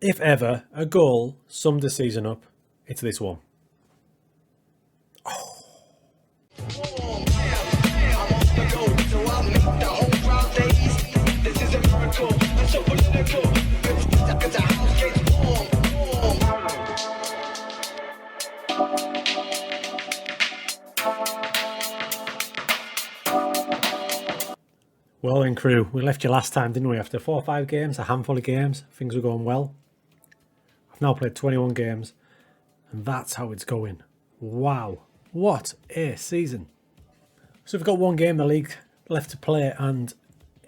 If ever a goal summed the season up, it's this one. Well then, crew, we left you last time, didn't we? After 4 or 5 games, a handful of games, things were going well. I've now played 21 games, and that's how it's going. Wow, what a season. So we've got one game in the league left to play, and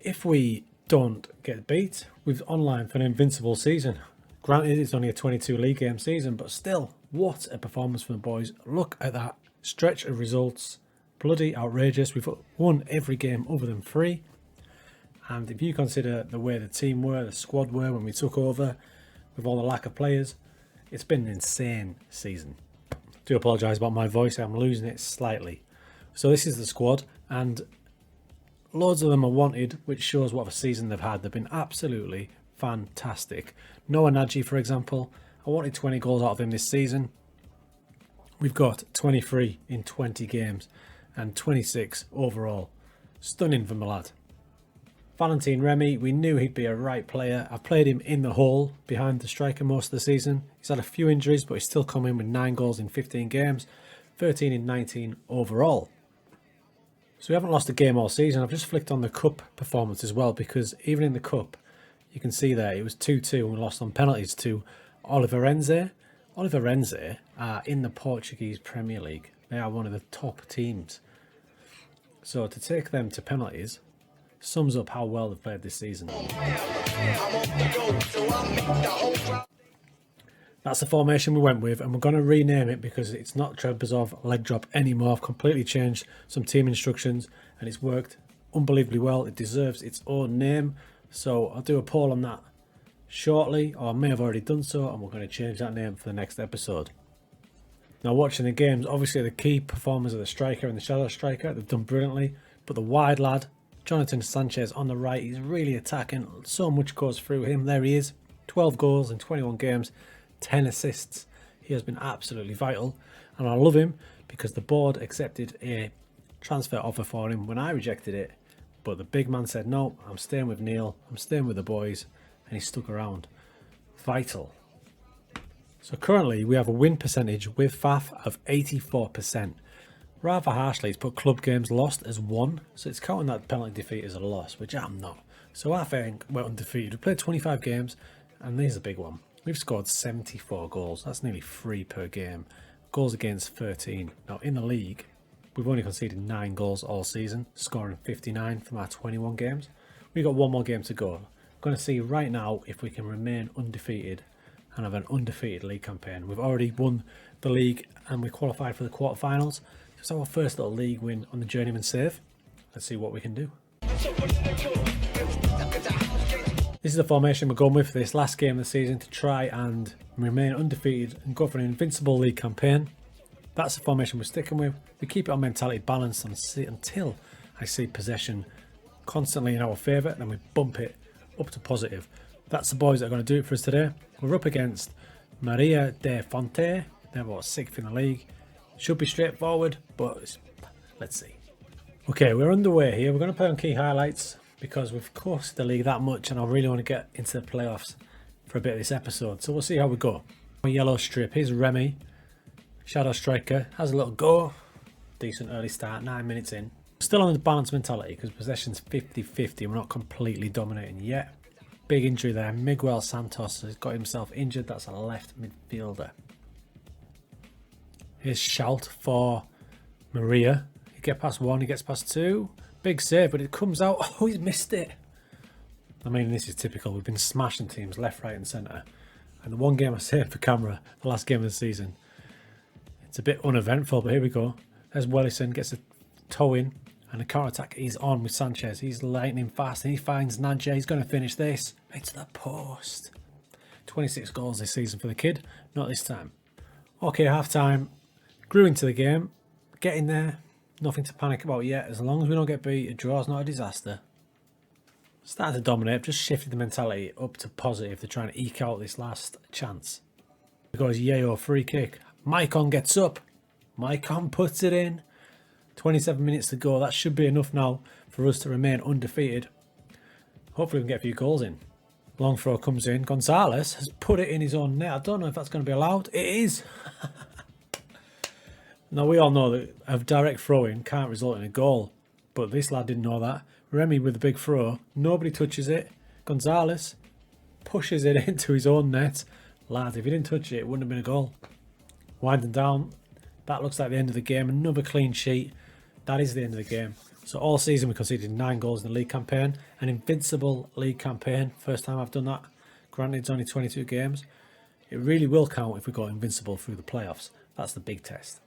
if we don't get beat, we're online for an invincible season. Granted, it's only a 22 league game season, but still, what a performance from the boys. Look at that stretch of results. Bloody outrageous. We've won every game other than 3. And if you consider the way the team were, the squad were when we took over, with all the lack of players, it's been an insane season. I do apologise about my voice, I'm losing it slightly. So this is the squad, and loads of them are wanted, which shows what a season they've had. They've been absolutely fantastic. Noah Nagy, for example, I wanted 20 goals out of him this season. We've got 23 in 20 games and 26 overall. Stunning from the lad. Valentin Remy, we knew he'd be a right player. I've played him in the hole behind the striker most of the season. He's had a few injuries, but he's still come in with 9 goals in 15 games, 13 in 19 overall. So we haven't lost a game all season. I've just flicked on the cup performance as well, because even in the cup, you can see there it was 2-2 and we lost on penalties to Oliveirense. Oliveirense are in the Portuguese Premier League. They are one of the top teams. So to take them to penalties sums up how well they've played this season. That's the formation we went with, and we're going to rename it because it's not Trebizov leg drop anymore. I've completely changed some team instructions and it's worked unbelievably well. It deserves its own name, so I'll do a poll on that shortly, or I may have already done so, and we're going to change that name for the next episode. Now, watching the games, obviously the key performers are the striker and the shadow striker. They've done brilliantly, but the wide lad, Jonathan Sanchez on the right, he's really attacking. So much goes through him. There he is. 12 goals in 21 games, 10 assists. He has been absolutely vital, and I love him because the board accepted a transfer offer for him when I rejected it, but the big man said, no, I'm staying with Neil, I'm staying with the boys, and he stuck around. Vital. So currently we have a win percentage with Fafe of 84%. Rather harshly, it's put club games lost as 1, so it's counting that penalty defeat as a loss, which I'm not. So I think we're undefeated. We've played 25 games, and this is a big one. We've scored 74 goals. That's nearly 3 per game. Goals against 13. Now in the league, we've only conceded 9 goals all season, scoring 59 from our 21 games. We've got one more game to go. We're going to see right now if we can remain undefeated and have an undefeated league campaign. We've already won the league and we qualified for the quarterfinals. It's our first little league win on the Journeyman save. Let's see what we can do. This is the formation we're going with for this last game of the season to try and remain undefeated and go for an invincible league campaign. That's the formation we're sticking with. We keep it on mentality balanced until I see possession constantly in our favour, then we bump it up to positive. That's the boys that are going to do it for us today. We're up against Maria de Fonte. They're about 6th in the league. Should be straightforward, but let's see. Okay, we're underway here. We're going to play on key highlights because we've course the league that much and I really want to get into the playoffs for a bit of this episode. So we'll see how we go. Yellow strip, here's Remy. Shadow striker, has a little go. Decent early start, 9 minutes in. Still on the balanced mentality because possession's 50-50. We're not completely dominating yet. Big injury there. Miguel Santos has got himself injured. That's a left midfielder. Here's Shout for Maria. He gets past 1, he gets past 2. Big save, but it comes out. Oh, he's missed it. I mean, this is typical. We've been smashing teams left, right and centre. And the one game I saved for camera, the last game of the season, it's a bit uneventful, but here we go. There's Wellison, gets a toe in, and the counter-attack is on with Sanchez. He's lightning fast, and he finds Nadja. He's going to finish this. Right to the post. 26 goals this season for the kid. Not this time. Okay, half-time. Grew into the game. Getting there. Nothing to panic about yet. As long as we don't get beat, a draw's not a disaster. Started to dominate, just shifted the mentality up to positive. They're trying to eke out this last chance. Because Yayo free kick. Maicon gets up. Maicon puts it in. 27 minutes to go. That should be enough now for us to remain undefeated. Hopefully we can get a few goals in. Long throw comes in. Gonzalez has put it in his own net. I don't know if that's going to be allowed. It is. Now we all know that a direct throw-in can't result in a goal. But this lad didn't know that. Remy with the big throw. Nobody touches it. Gonzalez pushes it into his own net. Lad, if he didn't touch it, it wouldn't have been a goal. Winding down. That looks like the end of the game. Another clean sheet. That is the end of the game. So all season we conceded 9 goals in the league campaign. An invincible league campaign. First time I've done that. Granted, it's only 22 games. It really will count if we go invincible through the playoffs. That's the big test.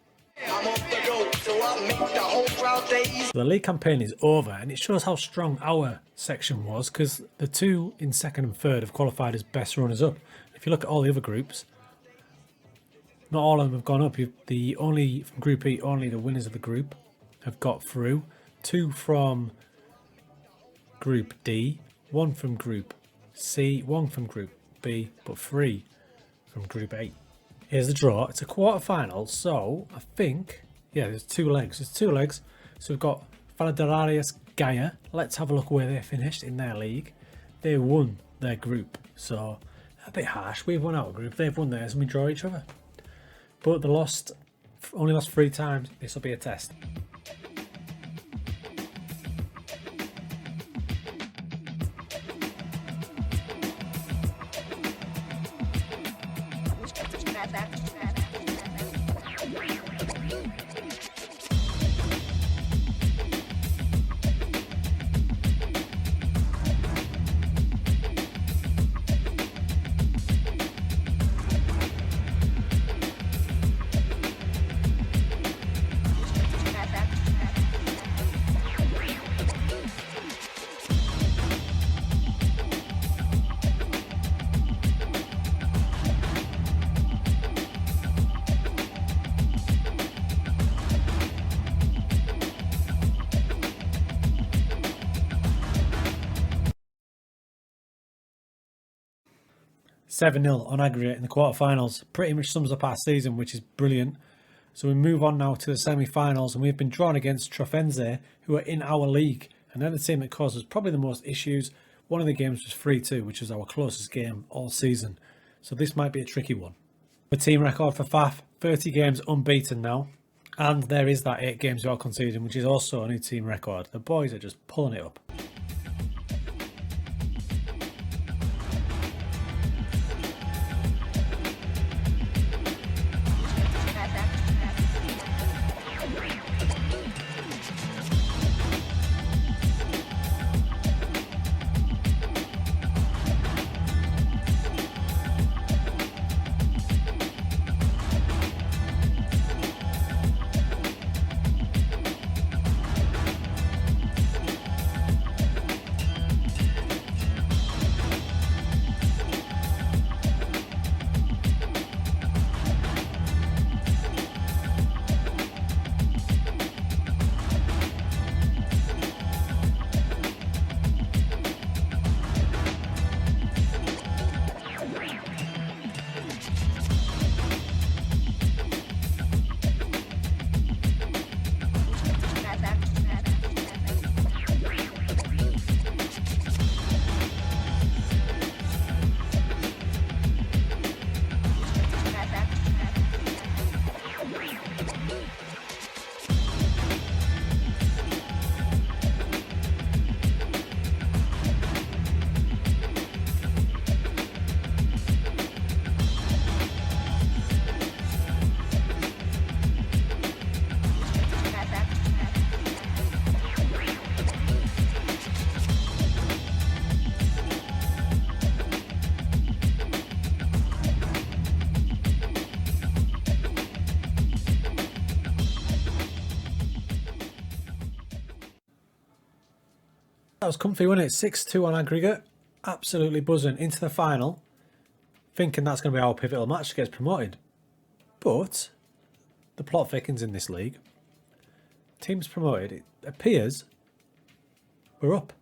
The league campaign is over, and it shows how strong our section was, because the 2 in second and third have qualified as best runners up. If you look at all the other groups, not all of them have gone up. From Group E, only the winners of the group have got through. 2 from Group D, 1 from Group C, 1 from Group B, but 3 from Group A. Here's the draw. It's a quarter-final, so I think, yeah, there's 2 legs. There's 2 legs. So we've got Valladarias Gaia. Let's have a look where they finished in their league. They won their group, so a bit harsh. We've won our group, they've won theirs, and we draw each other. But they only lost 3 times. This will be a test. $7-0 on aggregate in the quarterfinals. Pretty much sums up our season, which is brilliant. So we move on now to the semi-finals, and we've been drawn against Trofense, who are in our league, and they're the team that caused us probably the most issues. One of the games was 3-2, which was our closest game all season. So this might be a tricky one. The team record for Fafe, 30 games unbeaten now, and there is that 8 games without conceding, which is also a new team record. The boys are just pulling it up. That was comfy, wasn't it? 6-2 on aggregate. Absolutely buzzing into the final. Thinking that's going to be our pivotal match to get us promoted. But the plot thickens in this league. Teams promoted, it appears we're up.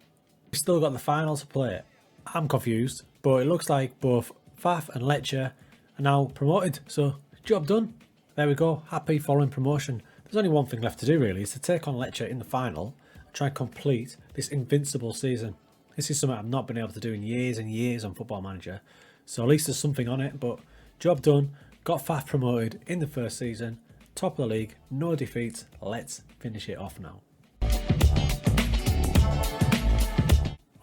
We've still got the final to play. I'm confused, but it looks like both Fafe and Lecce are now promoted, so job done. There we go, happy following promotion. There's only one thing left to do really, is to take on Lecce in the final and try and complete this invincible season. This is something I've not been able to do in years and years on Football Manager, so at least there's something on it, but job done. Got Fafe promoted in the first season, top of the league, no defeats. Let's finish it off now.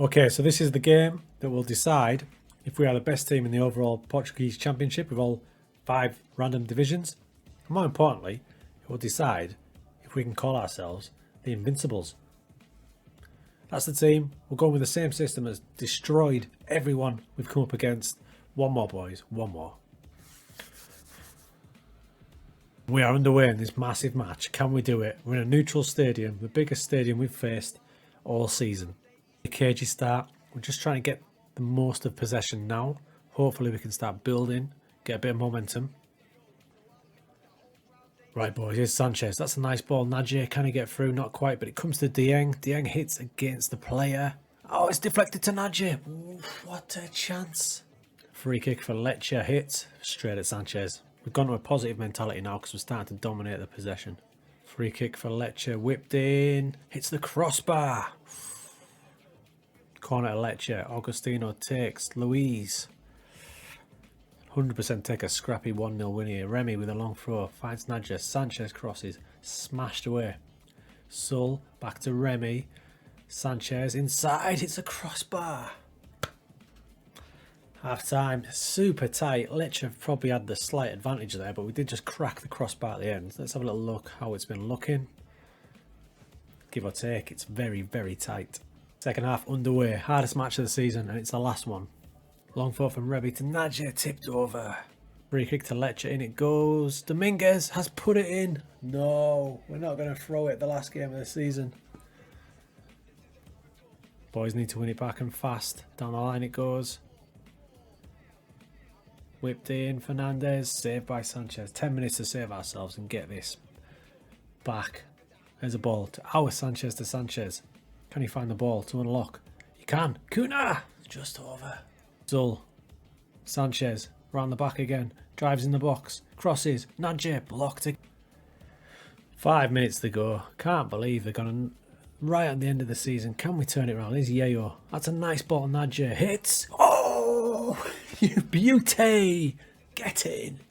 Okay, so this is the game that will decide if we are the best team in the overall Portuguese Championship with all 5 random divisions. And more importantly, it will decide if we can call ourselves the Invincibles. That's the team. We're going with the same system that's destroyed everyone we've come up against. One more, boys, one more. We are underway in this massive match. Can we do it? We're in a neutral stadium, the biggest stadium we've faced all season. A cagey start. We're just trying to get the most of possession now. Hopefully we can start building, get a bit of momentum. Right, boys, here's Sanchez. That's a nice ball. Nadje, can he get through? Not quite, but it comes to Dieng. Dieng hits against the player. Oh, it's deflected to Nadje. What a chance. Free kick for Lecce, hit straight at Sanchez. We've gone to a positive mentality now because we're starting to dominate the possession. Free kick for Lecce, whipped in. Hits the crossbar. Corner to Lecce. Augustino takes. Luis. 100% take a scrappy 1-0 win here. Remy with a long throw. Finds Nadja. Sanchez crosses. Smashed away. Sul. Back to Remy. Sanchez inside. It's a crossbar. Half time. Super tight. Lecce have probably had the slight advantage there, but we did just crack the crossbar at the end. Let's have a little look how it's been looking. Give or take. It's very, very tight. Second half underway. Hardest match of the season, and it's the last one. Long throw from Remy to Nadje, tipped over. Free kick to Lecce, in it goes. Dominguez has put it in. No, we're not going to throw it the last game of the season. Boys need to win it back and fast. Down the line it goes. Whipped in, Fernandez, saved by Sanchez. 10 minutes to save ourselves and get this back. There's a ball to our Sanchez to Sanchez. Can he find the ball to unlock? He can. Kuna! Just over. Zul. Sanchez. Round the back again. Drives in the box. Crosses. Nadje. Blocked it. 5 minutes to go. Can't believe they're going right at the end of the season. Can we turn it around? Here's Yayo. That's a nice ball. Nadje hits. Oh! You beauty! Get in.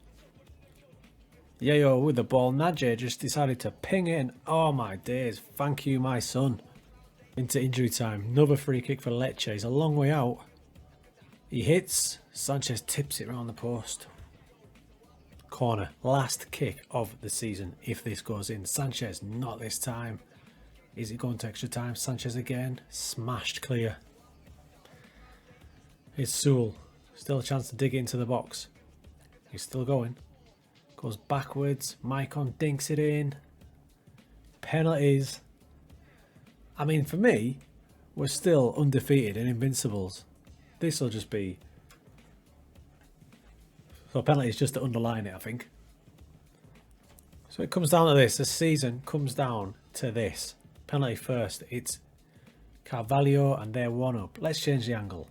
Yayo with the ball. Nadje just decided to ping in. Oh my days. Thank you, my son. Into injury time. Another free kick for Lecce. He's a long way out. He hits. Sanchez tips it around the post. Corner. Last kick of the season if this goes in. Sanchez, not this time. Is it going to extra time? Sanchez again. Smashed clear. It's Sewell. Still a chance to dig it into the box. He's still going. Goes backwards. Maicon dinks it in. Penalties. I mean, for me, we're still undefeated and invincibles. This will just be... So penalties just to underline it, I think. So it comes down to this. The season comes down to this. Penalty first. It's Carvalho and they're 1 up. Let's change the angle.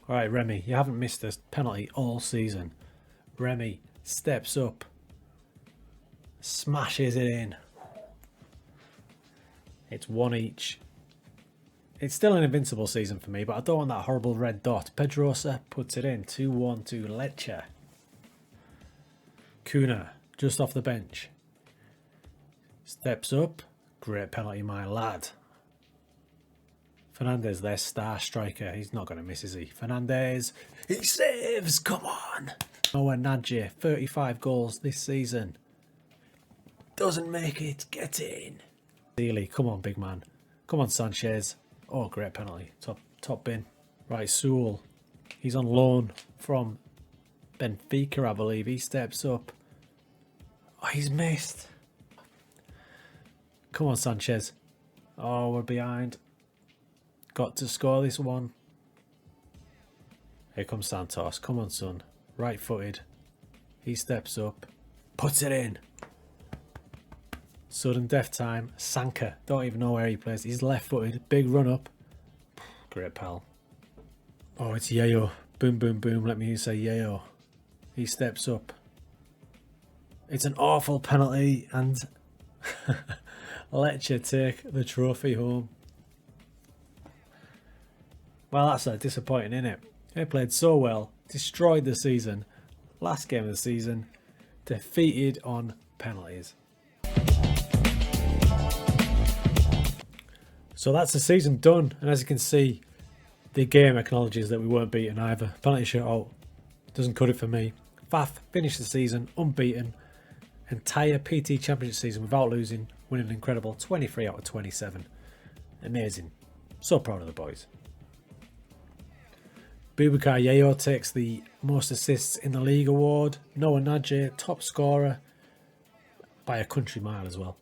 Alright, Remy, you haven't missed a penalty all season. Remy steps up. Smashes it in. It's 1 each. It's still an invincible season for me, but I don't want that horrible red dot. Pedrosa puts it in. 2-1 to Lecce. Kuna, just off the bench. Steps up. Great penalty, my lad. Fernandez, their star striker. He's not going to miss, is he? Fernandez, he saves! Come on! Noah Nadje, 35 goals this season. Doesn't make it. Get in. Sealy, come on, big man. Come on, Sanchez. Oh, great penalty. Top bin. Right, Sewell. He's on loan from Benfica, I believe. He steps up. Oh, he's missed. Come on, Sanchez. Oh, we're behind. Got to score this one. Here comes Santos. Come on, son. Right-footed. He steps up. Puts it in. Sudden death time. Sanka. Don't even know where he plays. He's left-footed. Big run up. Great pal. Oh, it's Yayo. Boom, boom, boom. Let me say Yayo. He steps up. It's an awful penalty, and let you take the trophy home. Well, that's disappointing, isn't it? They played so well, destroyed the season, last game of the season, defeated on penalties. So that's the season done, and as you can see, the game acknowledges that we weren't beaten either. Penalty shootout doesn't cut it for me. Fafe finished the season unbeaten. Entire PT Championship season without losing, winning an incredible 23 out of 27. Amazing. So proud of the boys. Boubacar Yayo takes the most assists in the league award. Noah Nadje, top scorer by a country mile as well.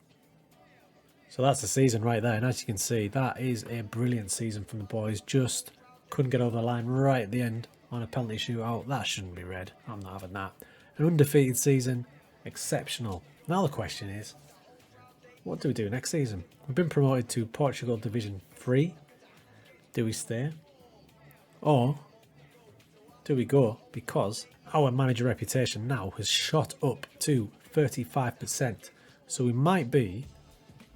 So that's the season right there. And as you can see, that is a brilliant season from the boys. Just couldn't get over the line right at the end on a penalty shootout. That shouldn't be red. I'm not having that. An undefeated season. Exceptional. Now the question is, what do we do next season? We've been promoted to Portugal Division 3. Do we stay? Or do we go? Because our manager reputation now has shot up to 35%. So we might be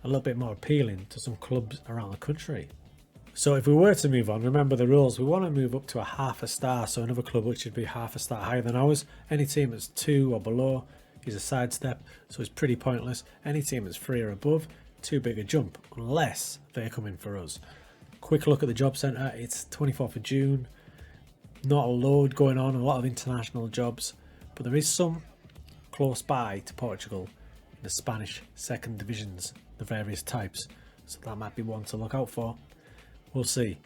a little bit more appealing to some clubs around the country. So if we were to move on, remember the rules. We want to move up to a half a star. So another club which should be half a star higher than ours. Any team that's 2 or below is a sidestep, so it's pretty pointless. Any team that's 3 or above, too big a jump, unless they're coming for us. Quick look at the job centre. It's 24th of June. Not a load going on, a lot of international jobs, but there is some close by to Portugal in the Spanish second divisions, the various types. So that might be one to look out for. We'll see.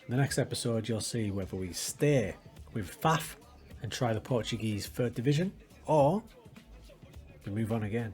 In the next episode, you'll see whether we stay with Fafe and try the Portuguese third division, or we move on again.